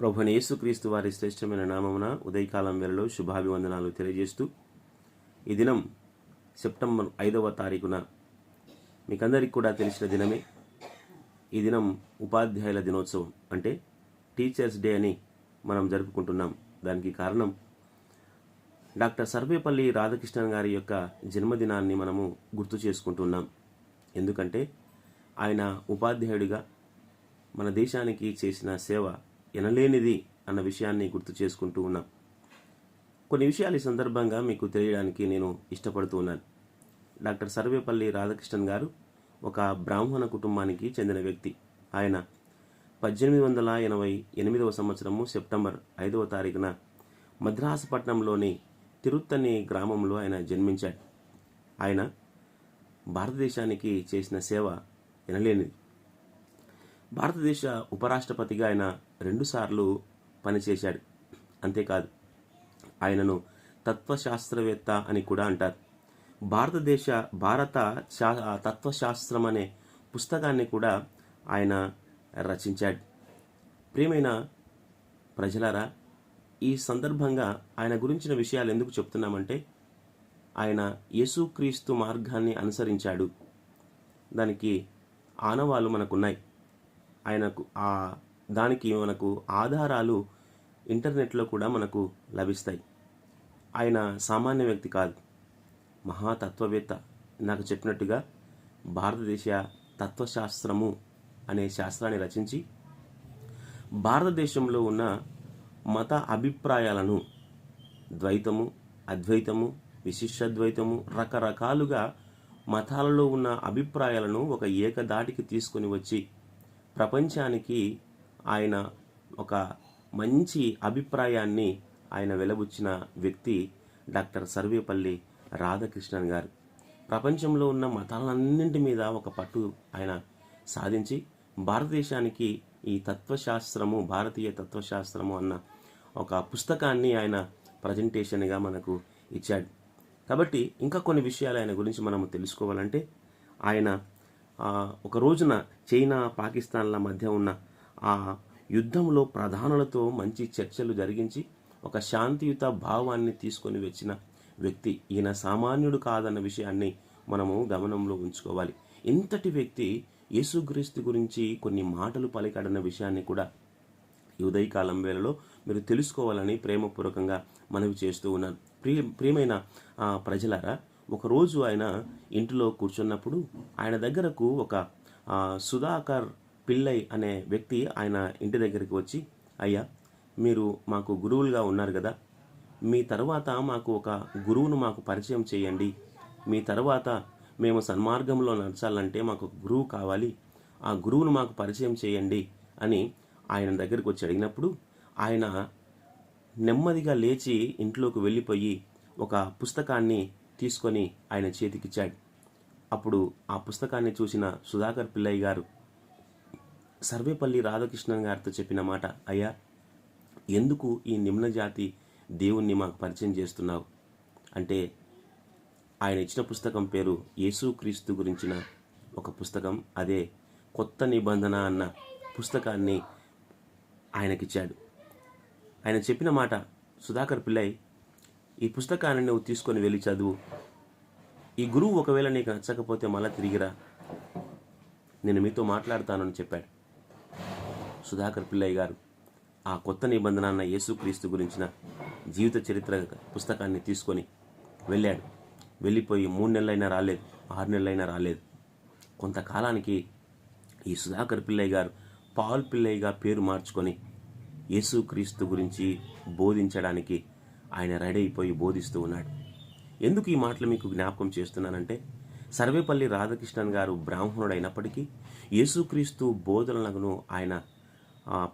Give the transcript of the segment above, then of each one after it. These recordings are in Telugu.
ప్రభువైన యేసుక్రీస్తు వారి శ్రేష్టమైన నామమున ఉదయకాలం వేళలో శుభాభివందనాలు తెలియజేస్తూ ఈ దినం సెప్టెంబర్ 5వ తారీఖున మీకందరికీ కూడా తెలిసిన దినమే. ఈ దినం ఉపాధ్యాయుల దినోత్సవం, అంటే టీచర్స్ డే అని మనం జరుపుకుంటున్నాం. దానికి కారణం డాక్టర్ సర్వేపల్లి రాధాకృష్ణన్ గారి యొక్క జన్మదినాన్ని మనము గుర్తు చేసుకుంటున్నాం. ఎందుకంటే ఆయన ఉపాధ్యాయుడిగా మన దేశానికి చేసిన సేవ ఎనలేనిది అన్న విషయాన్ని గుర్తు చేసుకుంటూ ఉన్నాం. కొన్ని విషయాలు ఈ సందర్భంగా మీకు తెలియడానికి నేను ఇష్టపడుతూ ఉన్నాను. డాక్టర్ సర్వేపల్లి రాధాకృష్ణన్ గారు ఒక బ్రాహ్మణ కుటుంబానికి చెందిన వ్యక్తి. ఆయన 1888వ సంవత్సరము సెప్టెంబర్ 5వ తారీఖున మద్రాసుపట్నంలోని తిరుత్తని గ్రామంలో ఆయన జన్మించాడు. ఆయన భారతదేశానికి చేసిన సేవ ఎనలేనిది. భారతదేశ ఉపరాష్ట్రపతిగా ఆయన 2 సార్లు పనిచేశాడు. అంతేకాదు, ఆయనను తత్వశాస్త్రవేత్త అని కూడా అంటారు. భారత తత్వశాస్త్రం అనే పుస్తకాన్ని కూడా ఆయన రచించాడు. ప్రియమైన ప్రజలారా, ఈ సందర్భంగా ఆయన గురించిన విషయాలు ఎందుకు చెప్తున్నామంటే, ఆయన యేసుక్రీస్తు మార్గాన్ని అనుసరించాడు. దానికి ఆనవాలు మనకున్నాయి. ఆయనకు దానికి మనకు ఆధారాలు ఇంటర్నెట్లో కూడా మనకు లభిస్తాయి. ఆయన సామాన్య వ్యక్తి కాదు, మహాతత్వవేత్త. నాకు చెప్పినట్టుగా భారతదేశ తత్వశాస్త్రము అనే శాస్త్రాన్ని రచించి భారతదేశంలో ఉన్న మత అభిప్రాయాలను, ద్వైతము, అద్వైతము, విశిష్టద్వైతము, రకరకాలుగా మతాలలో ఉన్న అభిప్రాయాలను ఒక ఏకదాటికి తీసుకొని వచ్చి ప్రపంచానికి ఆయన ఒక మంచి అభిప్రాయాన్ని ఆయన వెలబుచ్చిన వ్యక్తి డాక్టర్ సర్వేపల్లి రాధాకృష్ణన్ గారు. ప్రపంచంలో ఉన్న మతాలన్నింటి మీద ఒక పట్టు ఆయన సాధించి భారతదేశానికి ఈ తత్వశాస్త్రము, భారతీయ తత్వశాస్త్రము అన్న ఒక పుస్తకాన్ని ఆయన ప్రజెంటేషన్గా మనకు ఇచ్చాడు. కాబట్టి ఇంకా కొన్ని విషయాలు ఆయన గురించి మనము తెలుసుకోవాలంటే, ఆయన ఒక రోజున చైనా పాకిస్తాన్ల మధ్య ఉన్న ఆ యుద్ధంలో ప్రధానులతో మంచి చర్చలు జరిగించి ఒక శాంతియుత భావాన్ని తీసుకొని వచ్చిన వ్యక్తి. ఈయన సామాన్యుడు కాదన్న విషయాన్ని మనము గమనంలో ఉంచుకోవాలి. ఇంతటి వ్యక్తి యేసుక్రీస్తు గురించి కొన్ని మాటలు పలికాడన్న విషయాన్ని కూడా ఈ ఉదయకాలం వేళలో మీరు తెలుసుకోవాలని ప్రేమపూర్వకంగా మనవి చేస్తూ ఉన్నాను. ప్రియమైన ప్రజలారా, ఒకరోజు ఆయన ఇంటిలో కూర్చున్నప్పుడు ఆయన దగ్గరకు ఒక సుధాకర్ పిల్లై అనే వ్యక్తి ఆయన ఇంటి దగ్గరికి వచ్చి, అయ్యా, మీరు మాకు గురువులుగా ఉన్నారు కదా, మీ తర్వాత మాకు ఒక గురువును మాకు పరిచయం చేయండి. మీ తర్వాత మేము సన్మార్గంలో నడచాలంటే మాకు గురువు కావాలి, ఆ గురువును మాకు పరిచయం చేయండి అని ఆయన దగ్గరికి వచ్చి అడిగినప్పుడు, ఆయన నెమ్మదిగా లేచి ఇంట్లోకి వెళ్ళిపోయి ఒక పుస్తకాన్ని తీసుకొని ఆయన చేతికిచ్చాడు. అప్పుడు ఆ పుస్తకాన్ని చూసిన సుధాకర్ పిల్లయ్య గారు సర్వేపల్లి రాధాకృష్ణన్ గారితో చెప్పిన మాట, అయ్యా, ఎందుకు ఈ నిమ్నజాతి దేవుణ్ణి మాకు పరిచయం చేస్తున్నావు అంటే, ఆయన ఇచ్చిన పుస్తకం పేరు యేసుక్రీస్తు గురించిన ఒక పుస్తకం. అదే కొత్త నిబంధన అన్న పుస్తకాన్ని ఆయనకిచ్చాడు. ఆయన చెప్పిన మాట, సుధాకర్ పిల్లయ్, ఈ పుస్తకాన్ని నువ్వు తీసుకొని వెళ్ళి చదువు. ఈ గురువు ఒకవేళ నీకు నచ్చకపోతే మళ్ళీ తిరిగిరా, నేను మీతో మాట్లాడతానని చెప్పాడు. సుధాకర్ పిల్లయ్య గారు ఆ కొత్త నిబంధన అన్న యేసుక్రీస్తు గురించిన జీవిత చరిత్ర పుస్తకాన్ని తీసుకొని వెళ్ళాడు. వెళ్ళిపోయి 3 నెలలైనా రాలేదు, 6 నెలలైనా రాలేదు. కొంతకాలానికి ఈ సుధాకర్ పిల్లయ్య గారు పాల్ పిల్లయ్యగా పేరు మార్చుకొని యేసుక్రీస్తు గురించి బోధించడానికి ఆయన రెడీ అయిపోయి బోధిస్తూ ఉన్నాడు. ఎందుకు ఈ మాటలు మీకు జ్ఞాపకం చేస్తున్నానంటే, సర్వేపల్లి రాధాకృష్ణన్ గారు బ్రాహ్మణుడు అయినప్పటికీ యేసుక్రీస్తు బోధనలను ఆయన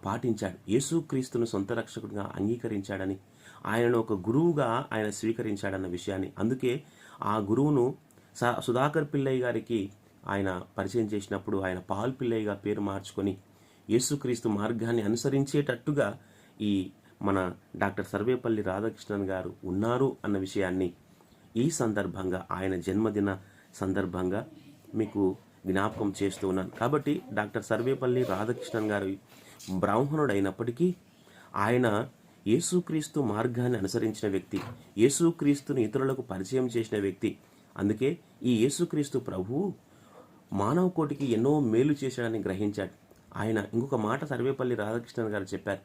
పాటించాడు. యేసుక్రీస్తును సొంత రక్షకుడిగా అంగీకరించాడని, ఆయనను ఒక గురువుగా ఆయన స్వీకరించాడన్న విషయాన్ని, అందుకే ఆ గురువును సుధాకర్ పిల్లయ్య గారికి ఆయన పరిచయం చేసినప్పుడు ఆయన పాల్ పిల్లయ్యగా పేరు మార్చుకొని యేసుక్రీస్తు మార్గాన్ని అనుసరించేటట్టుగా ఈ మన డాక్టర్ సర్వేపల్లి రాధాకృష్ణన్ గారు ఉన్నారు అన్న విషయాన్ని ఈ సందర్భంగా, ఆయన జన్మదిన సందర్భంగా మీకు జ్ఞాపకం చేస్తూ ఉన్నాను. కాబట్టి డాక్టర్ సర్వేపల్లి రాధాకృష్ణన్ గారు బ్రాహ్మణుడైనప్పటికీ ఆయన యేసుక్రీస్తు మార్గాన్ని అనుసరించిన వ్యక్తి, యేసుక్రీస్తుని ఇతరులకు పరిచయం చేసిన వ్యక్తి. అందుకే ఈ యేసుక్రీస్తు ప్రభువు మానవ కోటికి ఎన్నో మేలు చేశాడని గ్రహించాడు. ఆయన ఇంకొక మాట సర్వేపల్లి రాధాకృష్ణన్ గారు చెప్పారు.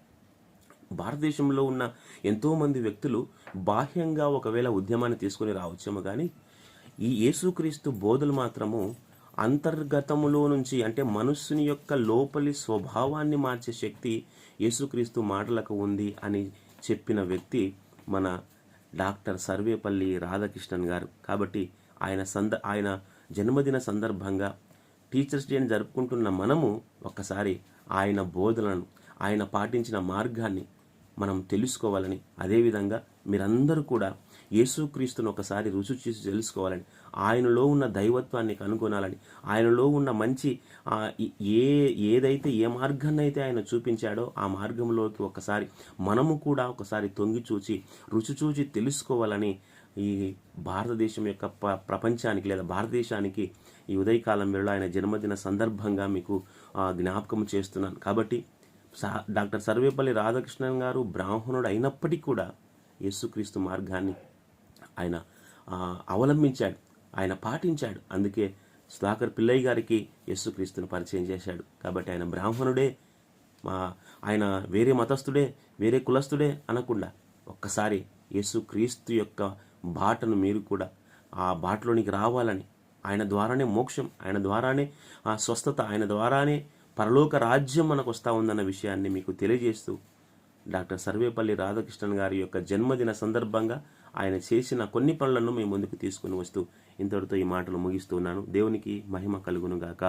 భారతదేశంలో ఉన్న ఎంతోమంది వ్యక్తులు బాహ్యంగా ఒకవేళ ఉద్యమాన్ని తీసుకొని రావచ్చేమో కానీ ఈ యేసుక్రీస్తు బోధలు మాత్రము అంతర్గతములో నుంచి, అంటే మనస్సుని యొక్క లోపలి స్వభావాన్ని మార్చే శక్తి యేసుక్రీస్తు మాటలకు ఉంది అని చెప్పిన వ్యక్తి మన డాక్టర్ సర్వేపల్లి రాధాకృష్ణన్ గారు. కాబట్టి ఆయన జన్మదిన సందర్భంగా టీచర్స్ డేని జరుపుకుంటున్న మనము ఒక్కసారి ఆయన బోధనలను, ఆయన పాటించిన మార్గాన్ని మనం తెలుసుకోవాలని, అదేవిధంగా మీరందరూ కూడా యేసుక్రీస్తును ఒకసారి రుచి చూసి తెలుసుకోవాలని, ఆయనలో ఉన్న దైవత్వాన్ని కనుగొనాలని, ఆయనలో ఉన్న మంచి ఏదైతే ఏ మార్గాన్ని అయితే ఆయన చూపించాడో ఆ మార్గంలోకి ఒకసారి మనము కూడా ఒకసారి తొంగి చూచి రుచి చూచి తెలుసుకోవాలని ఈ భారతదేశం యొక్క ప్రపంచానికి లేదా భారతదేశానికి ఈ ఉదయకాలం వేళ ఆయన జన్మదిన సందర్భంగా మీకు జ్ఞాపకం చేస్తున్నాను. కాబట్టి డాక్టర్ సర్వేపల్లి రాధాకృష్ణన్ గారు బ్రాహ్మణుడు అయినప్పటికీ కూడా యేసుక్రీస్తు మార్గాన్ని ఆయన అవలంబించాడు, ఆయన పాటించాడు. అందుకే సుధాకర్ పిల్లయ్య గారికి యేసుక్రీస్తును పరిచయం చేశాడు. కాబట్టి ఆయన బ్రాహ్మణుడే, ఆయన వేరే మతస్థుడే, వేరే కులస్థుడే అనకుండా ఒక్కసారి యేసుక్రీస్తు యొక్క బాటను మీరు కూడా ఆ బాటలోనికి రావాలని, ఆయన ద్వారానే మోక్షం, ఆయన ద్వారానే స్వస్థత, ఆయన ద్వారానే పరలోక రాజ్యం మనకు వస్తూ ఉందన్న విషయాన్ని మీకు తెలియజేస్తూ డాక్టర్ సర్వేపల్లి రాధాకృష్ణన్ గారి యొక్క జన్మదిన సందర్భంగా ఆయన చేసిన కొన్ని పనులను మీ ముందుకు తీసుకుని వస్తూ ఇంతటితో ఈ మాటలు ముగిస్తున్నాను. దేవునికి మహిమ కలుగునుగాక.